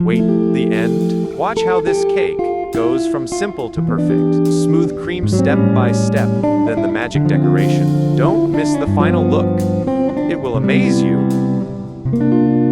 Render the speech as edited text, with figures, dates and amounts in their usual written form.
Wait, the end? Watch how this cake goes from simple to perfect. Smooth cream step by step, then the magic decoration. Don't miss the final look. It will amaze you.